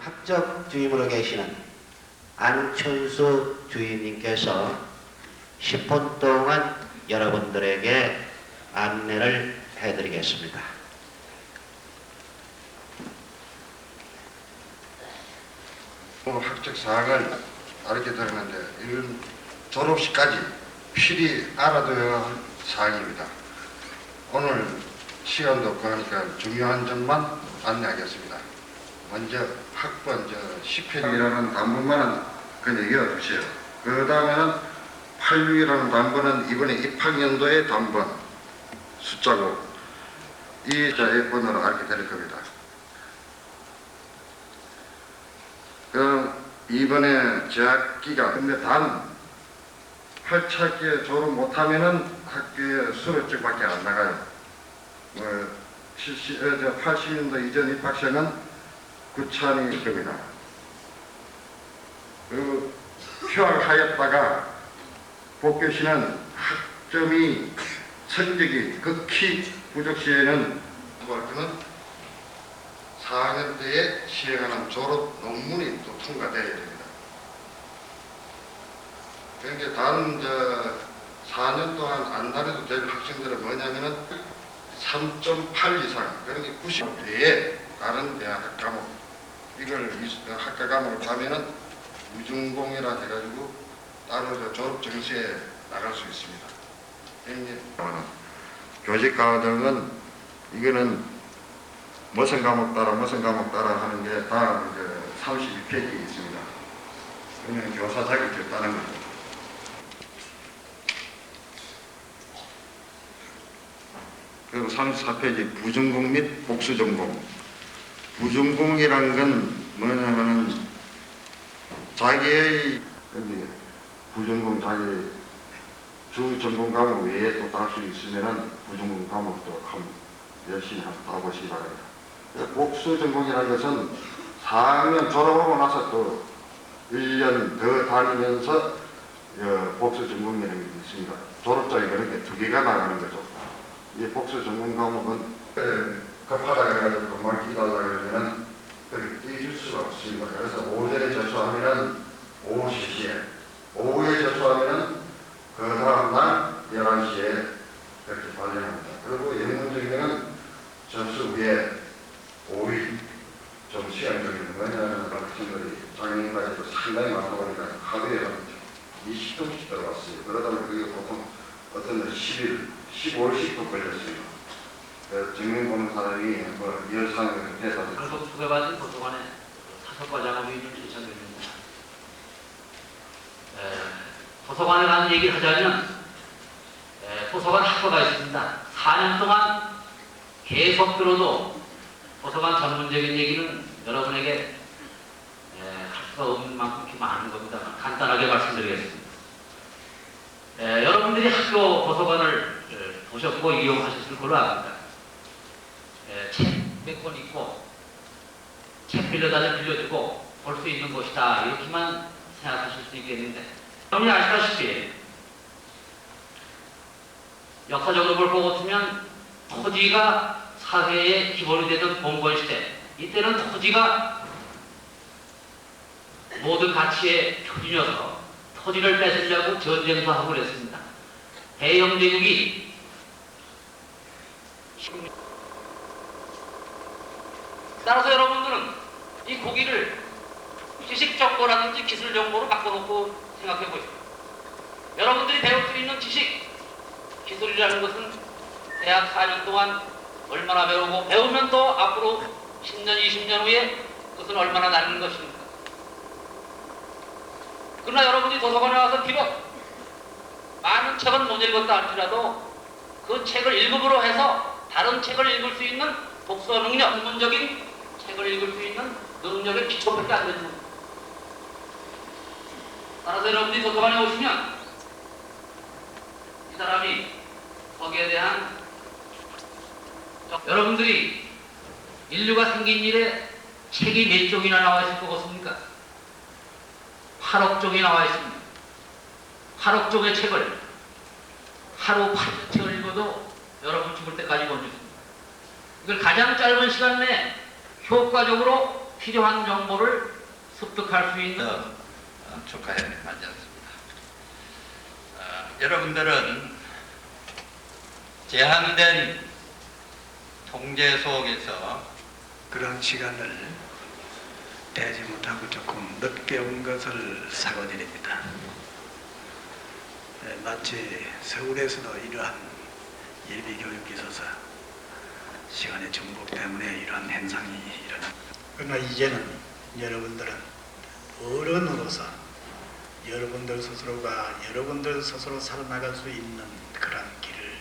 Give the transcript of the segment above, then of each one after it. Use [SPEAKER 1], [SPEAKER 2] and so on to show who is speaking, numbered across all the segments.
[SPEAKER 1] 학적 주임으로 계시는 안춘수 주임님께서 10분 동안 여러분들에게 안내를 해드리겠습니다.
[SPEAKER 2] 학적 사항을 알게 되는데 이런 졸업시까지 필히 알아둬야 할 사항입니다. 오늘 시간도 없고 하니까 중요한 점만 안내하겠습니다. 먼저 학번 10편이라는 단문만은 그냥 읽어주세요. 그 다음에는 86이라는 단번은 이번에 입학연도의 단번 숫자고 이 자의 번호를 알게 될 겁니다. 이번에 재학기가 근데 단 8차기에 졸업 못하면은 학교에 수료증밖에 안 나가요. 80년도 이전 입학생은 9차일 겁니다. 그리고 휴학하였다가 복귀시는 학점이 성적이 극히 부족 시에는 학교는 4학년 때에 시행하는 졸업 논문이 또 통과되어야 됩니다. 그러니까 다른 4년 동안 안 다녀도 될 학생들은 뭐냐면은 3.8 이상, 그러니까 90 외에 다른 대학 과목, 이걸 학과 과목을 가면은 무중공이라 해가지고 따로 졸업 정시에 나갈 수 있습니다. 교직 과정은 이거는 무슨 과목 따라 하는 게 다 32페이지 있습니다. 그러면 교사 자격증 따는 거죠. 그리고 34페이지 부전공 및 복수전공. 부전공이란 건 뭐냐면은 자기의 부전공 자기 주 전공 과목 외에 또 딸 수 있으면은 부전공 과목도 열심히 하고 보시기 바랍니다. 복수 전공이라는 것은 4학년 졸업하고 나서 또 1년 더 다니면서 복수 전공이라는 게 있습니다. 졸업장이 그렇게 2개가 나가는 거죠. 이 복수 전공 과목은 급하다 그래가지고 금방 끼달라 그러면은 그렇게 끼줄 수가 없습니다. 그래서 오전에 접수하면은 오후 3시에, 오후에 접수하면은 그 다음날 11시에 그렇게 발령합니다. 그리고 영문적으로는 접수 후에 5일 좀 시간적인 뭐냐면 학생들이 작년까지도 상당히 많다 보니까 하루에 20통씩 들어왔어요. 그러다 보니 그게 보통 어떤 날 10일, 15일씩도 걸렸어요. 증명 보는 사람이 열상을 해서
[SPEAKER 3] 한국 소개받은 도서관에 5과장하고 있는 신청입니다. 도서관에 관한 얘기를 하자면 도서관 학과가 있습니다. 4년 동안 계속 들어도 도서관 전문적인 얘기는 여러분에게 할 수가 없는 만큼 이렇게 많은 겁니다. 간단하게 말씀드리겠습니다. 여러분들이 학교 도서관을 보셨고 이용하셨을 걸로 압니다. 책 몇 권 있고 책 빌려다가 빌려주고 볼 수 있는 곳이다 이렇게만 생각하실 수 있겠는데 여러분이 아시다시피 역사적으로 볼 것 같으면 토지가 사회의 기본이 되던 봉건시대, 이때는 토지가 모든 가치의 표준이어서 토지를 뺏으려고 전쟁도 하고 그랬습니다. 대영 제국이 따라서 여러분들은 이 고기를 지식 정보라든지 기술 정보로 바꿔놓고 생각해 보십시오. 여러분들이 배울 수 있는 지식, 기술이라는 것은 대학 4년 동안 얼마나 배우고 배우면 또 앞으로 10년, 20년 후에 그것은 얼마나 나는 것입니까? 그러나 여러분이 도서관에 와서 비록 많은 책은 못 읽었다 할지라도 그 책을 읽음으로 해서 다른 책을 읽을 수 있는 독서 능력, 전문적인 책을 읽을 수 있는 능력의 기초밖에 안 되는 겁니다. 따라서 여러분이 도서관에 오시면 이 사람이 거기에 대한 여러분들이 인류가 생긴 이래 책이 몇 종이나 나와 있을 것 같습니까? 8억 종이 나와 있습니다. 8억 종의 책을 하루 8책을 읽어도 여러분 죽을 때까지 못 읽습니다. 이걸 가장 짧은 시간 내에 효과적으로 필요한 정보를 습득할 수 있는
[SPEAKER 4] 축하해 앉았습니다. 여러분들은 제한된 통제 속에서
[SPEAKER 5] 그런 시간을 대지 못하고 조금 늦게 온 것을 사과드립니다. 마치 서울에서도 이러한 예비 교육이 있어서 시간의 중복 때문에 이러한 현상이 일어납니다. 그러나 이제는 여러분들은 어른으로서 여러분들 스스로가 여러분들 스스로 살아나갈 수 있는 그런 길을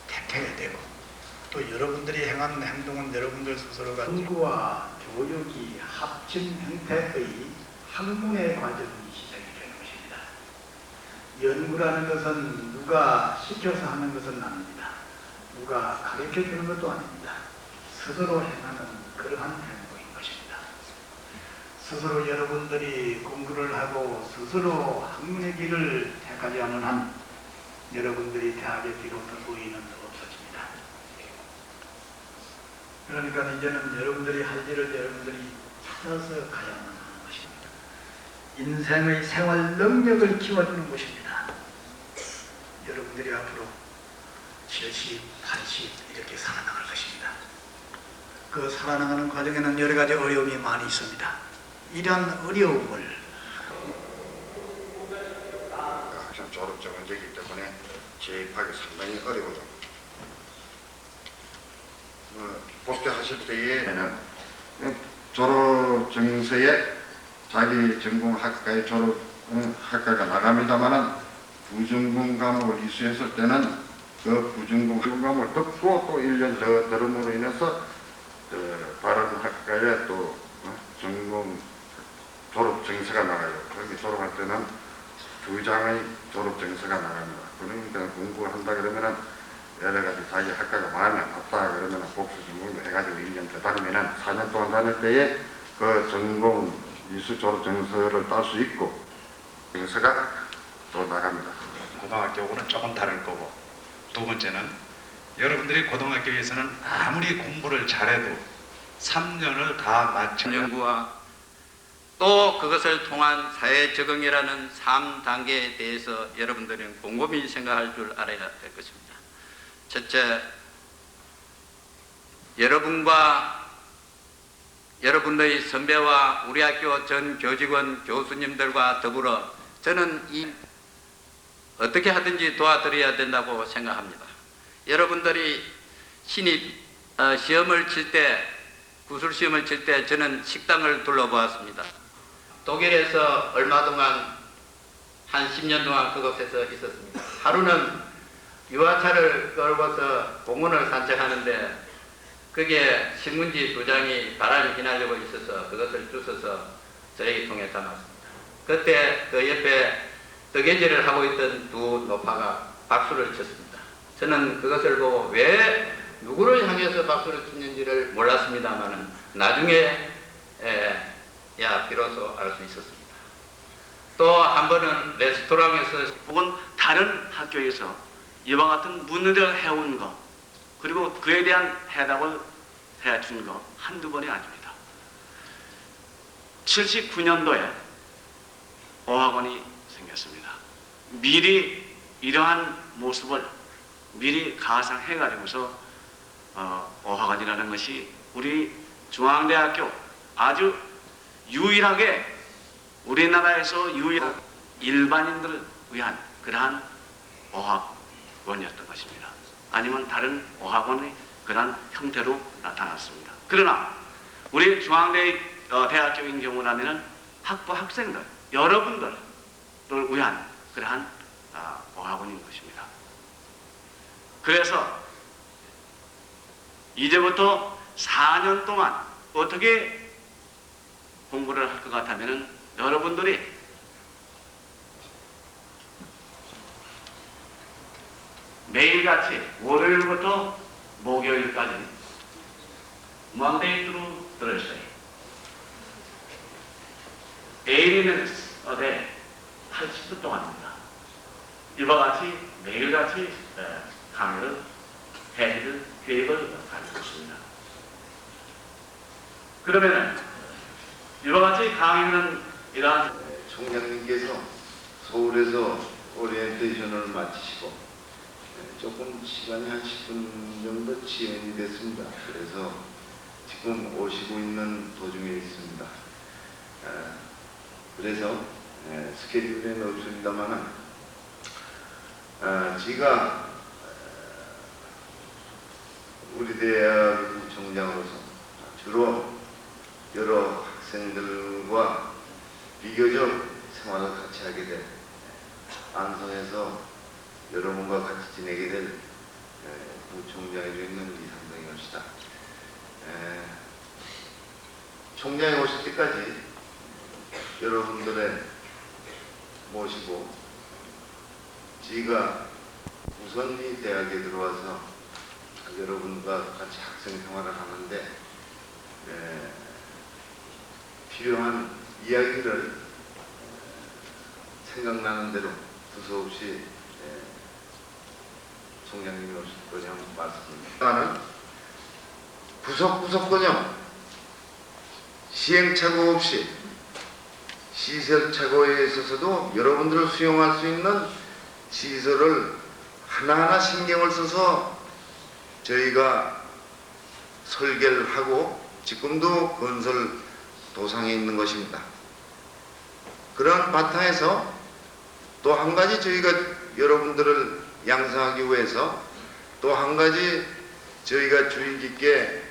[SPEAKER 5] 택해야 되고, 또 여러분들이 행하는 행동은 여러분들 스스로가 연구와 교육이 합친 형태의 학문의 과정이 시작이 되는 것입니다. 연구라는 것은 누가 시켜서 하는 것은 아닙니다. 누가 가르쳐 주는 것도 아닙니다. 스스로 행하는 그러한 행동인 것입니다. 스스로 여러분들이 공부를 하고 스스로 학문의 길을 택하지 않은 한 여러분들이 대학에 비롯한 의의는 없어집니다. 그러니까 이제는 여러분들이 할 일을 여러분들이 찾아서 가야만 하는 것입니다. 인생의 생활 능력을 키워주는 것입니다. 여러분들이 앞으로 70, 80 이렇게 살아나갈 것입니다. 그 살아나가는 과정에는 여러 가지 어려움이 많이 있습니다. 이런 어려움을
[SPEAKER 2] 학생 졸업증 문제이기 때문에 재입하기 상당히 어려워요. 복귀하실 때에는 졸업 증서에 자기 전공 학과의 졸업 학과가 나갑니다만은 부전공 과목을 이수했을 때는 그 부전공 과목을 듣고 또 1년 더 들음으로 인해서 다른 학과에 또 전공 졸업 증서가 나가요. 거기 졸업할 때는 2장의 졸업 증서가 나갑니다. 그러니까 공부한다 그러면은 여러 가지 자기 학과가 마음에 안 났다 그러면은 복수 전공도 해가지고 1년 더 다니면은 4년 동안 다닐 때에 그 전공 이수 졸업 증서를 딸 수 있고 증서가 또 나갑니다.
[SPEAKER 5] 고등학교하고는 조금 다를 거고, 두 번째는 여러분들이 고등학교에서는 아무리 공부를 잘해도 3년을 다 마쳐
[SPEAKER 4] 연구와 또 그것을 통한 사회 적응이라는 3단계에 대해서 여러분들은 곰곰이 생각할 줄 알아야 될 것입니다. 첫째, 여러분과 여러분의 선배와 우리 학교 전 교직원 교수님들과 더불어 저는 어떻게 하든지 도와드려야 된다고 생각합니다. 여러분들이 신입 시험을 칠 때, 구술 시험을 칠 때 저는 식당을 둘러보았습니다. 독일에서 얼마 동안 한 10년 동안 그곳에서 있었습니다. 하루는 유아차를 끌고서 공원을 산책하는데 그게 신문지 2장이 바람이 휘날리고 있어서 그것을 주워서 쓰레기통에 담았습니다. 그때 그 옆에 뜨개질을 하고 있던 두 노파가 박수를 쳤습니다. 저는 그것을 보고 왜 누구를 향해서 박수를 쳤는지를 몰랐습니다만 나중에 비로소 알 수 있었습니다. 또 한 번은 레스토랑에서
[SPEAKER 6] 혹은 다른 학교에서 이와 같은 문의를 해온 것, 그리고 그에 대한 해답을 해준 것 한두 번이 아닙니다. 79년도에 어학원이 생겼습니다. 미리 이러한 모습을 미리 가상해가지고서 어학원이라는 것이 우리 중앙대학교 아주 유일하게 우리나라에서 유일한 일반인들을 위한 그러한 어학원이었던 것입니다. 아니면 다른 어학원의 그러한 형태로 나타났습니다. 그러나 우리 중앙대학교인 경우라면 학부 학생들, 여러분들을 위한 그러한 어학원인 것입니다. 그래서 이제부터 4년 동안 어떻게 공부를 할 것 같으면 여러분들이 매일같이 월요일부터 목요일까지 Monday through Thursday 80 minutes a day 80분 동안입니다. 이와 같이 매일같이 강의를 해드릴 계획을 가지고 있습니다. 그러면은 항의는 이러한
[SPEAKER 7] 총장님께서 서울에서 오리엔테이션을 마치시고 조금 시간이 한 10분 정도 지연이 됐습니다. 그래서 지금 오시고 있는 도중에 있습니다. 그래서 스케줄에는 없습니다만 제가 우리 대학 총장으로서 주로 여러 학생들과 비교적 생활을 같이 하게 될 안성에서 여러분과 같이 지내게 될 부총장이 되는 이상동이 것이다. 총장이 오실 때까지 여러분들의 모시고 제가 우선 이 대학에 들어와서 여러분과 같이 학생 생활을 하는데 필요한 이야기를 생각나는 대로 두서없이 총장님이 오실 거냐 말씀드립니다. 나는 구석구석거녕 시행착오 없이 시설착오에 있어서도 여러분들을 수용할 수 있는 시설을 하나하나 신경을 써서 저희가 설계를 하고 지금도 건설 도상에 있는 것입니다. 그런 바탕에서 또 한 가지 저희가 여러분들을 양성하기 위해서 또 한 가지 저희가 주의 깊게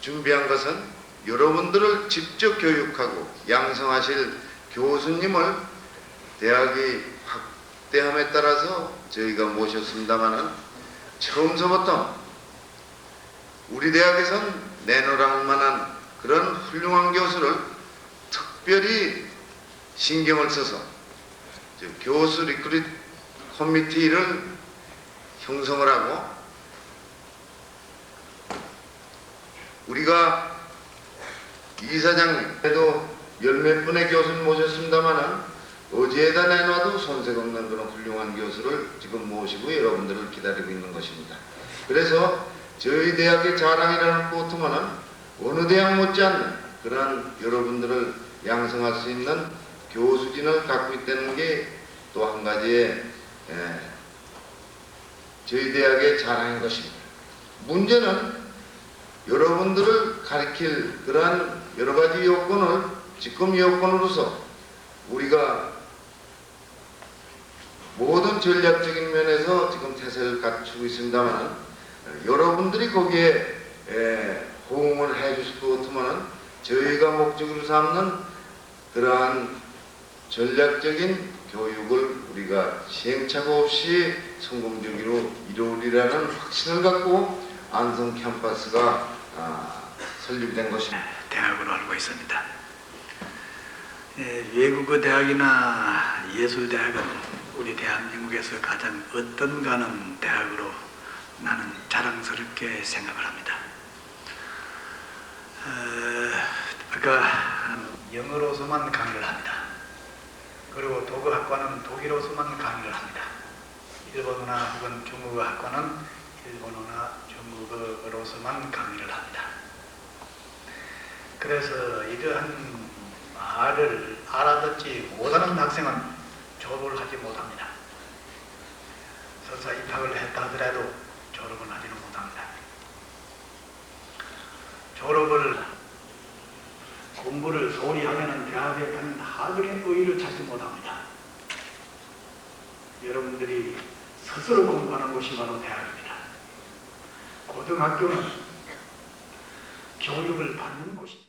[SPEAKER 7] 준비한 것은 여러분들을 직접 교육하고 양성하실 교수님을 대학이 확대함에 따라서 저희가 모셨습니다마는 처음서부터 우리 대학에선 내놓을 만한 그런 훌륭한 교수를 특별히 신경을 써서 교수 리크루트 커미티를 형성을 하고 우리가 이사장님에도 열몇 분의 교수를 모셨습니다마는 어디에다 내놔도 손색 없는 그런 훌륭한 교수를 지금 모시고 여러분들을 기다리고 있는 것입니다. 그래서 저희 대학의 자랑이라는 것만은 어느 대학 못지않는 그런 여러분들을 양성할 수 있는 교수진을 갖고 있다는 게 또 한 가지의 저희 대학의 자랑인 것입니다. 문제는 여러분들을 가리킬 그러한 여러 가지 요건을 지금 요건으로서 우리가 모든 전략적인 면에서 지금 태세를 갖추고 있습니다만 여러분들이 거기에 호응을 해주실 것 같으면 저희가 목적으로 삼는 그러한 전략적인 교육을 우리가 시행착오 없이 성공적으로 이루리라는 확신을 갖고 안성 캠퍼스가 설립된 것입니다.
[SPEAKER 5] 대학으로 알고 있습니다. 외국어 대학이나 예술대학은 우리 대한민국에서 가장 어떤가는 대학으로 나는 자랑스럽게 생각을 합니다. 아까 영어로서만 강의를 합니다. 그리고 독어학과는 독일어서만 강의를 합니다. 일본어나 혹은 중국어 학과는 일본어나 중국어로서만 강의를 합니다. 그래서 이러한 말을 알아듣지 못하는 학생은 졸업을 하지 못합니다. 설사 입학을 했다 하더라도 졸업을 하지는 못합니다. 졸업을 공부를 소홀히 하면 대학에 가는 학원의 의의를 찾지 못합니다. 여러분들이 스스로 공부하는 곳이 바로 대학입니다. 고등학교는 교육을 받는 곳입니다.